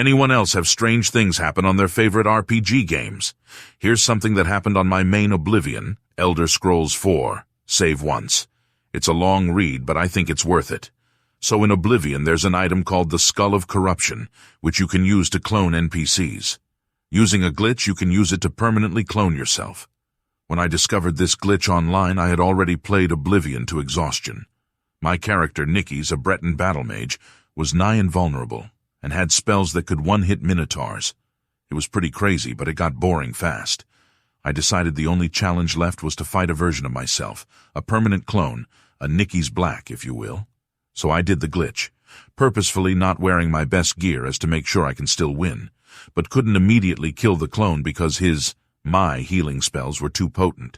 Anyone else have strange things happen on their favorite RPG games? Here's something that happened on my main Oblivion, Elder Scrolls 4, Save Once. It's a long read, but I think it's worth it. So in Oblivion, there's an item called the Skull of Corruption, which you can use to clone NPCs. Using a glitch, you can use it to permanently clone yourself. When I discovered this glitch online, I had already played Oblivion to exhaustion. My character, Nickies, a Breton battle mage, was nigh invulnerable and had spells that could one-hit minotaurs. It was pretty crazy, but it got boring fast. I decided the only challenge left was to fight a version of myself, a permanent clone, a Nickies Black, if you will. So I did the glitch, purposefully not wearing my best gear as to make sure I can still win, but couldn't immediately kill the clone because my healing spells were too potent.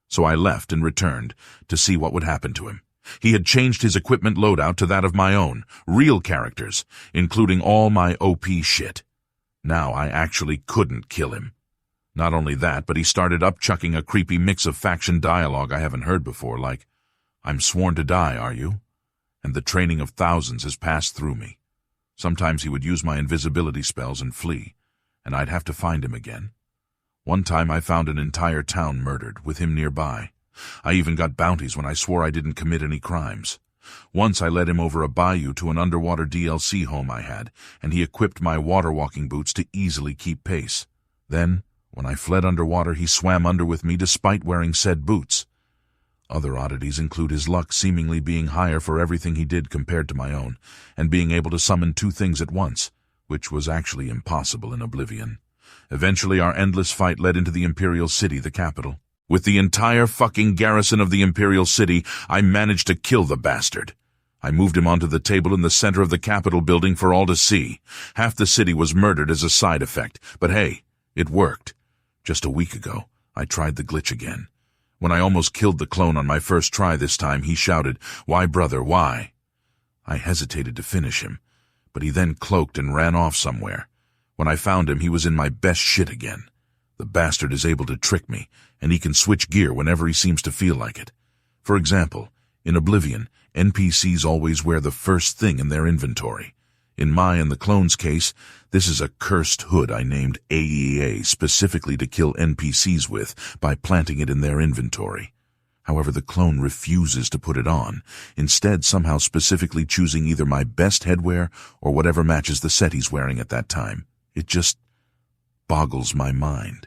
So I left and returned to see what would happen to him. He had changed his equipment loadout to that of my own, real characters, including all my OP shit. Now I actually couldn't kill him. Not only that, but he started upchucking a creepy mix of faction dialogue I haven't heard before, like, "I'm sworn to die, are you?" And the training of thousands has passed through me. Sometimes he would use my invisibility spells and flee, and I'd have to find him again. One time I found an entire town murdered, with him nearby. I even got bounties when I swore I didn't commit any crimes. Once I led him over a bayou to an underwater DLC home I had, and he equipped my water-walking boots to easily keep pace. Then, when I fled underwater, he swam under with me despite wearing said boots. Other oddities include his luck seemingly being higher for everything he did compared to my own, and being able to summon two things at once, which was actually impossible in Oblivion. Eventually, our endless fight led into the Imperial City, the capital. With the entire fucking garrison of the Imperial City, I managed to kill the bastard. I moved him onto the table in the center of the Capitol building for all to see. Half the city was murdered as a side effect, but hey, it worked. Just a week ago, I tried the glitch again. When I almost killed the clone on my first try this time, he shouted, "Why, brother, why?" I hesitated to finish him, but he then cloaked and ran off somewhere. When I found him, he was in my best shit again. The bastard is able to trick me, and he can switch gear whenever he seems to feel like it. For example, in Oblivion, NPCs always wear the first thing in their inventory. In my and the clone's case, this is a cursed hood I named AEA specifically to kill NPCs with by planting it in their inventory. However, the clone refuses to put it on, instead somehow specifically choosing either my best headwear or whatever matches the set he's wearing at that time. It just boggles my mind.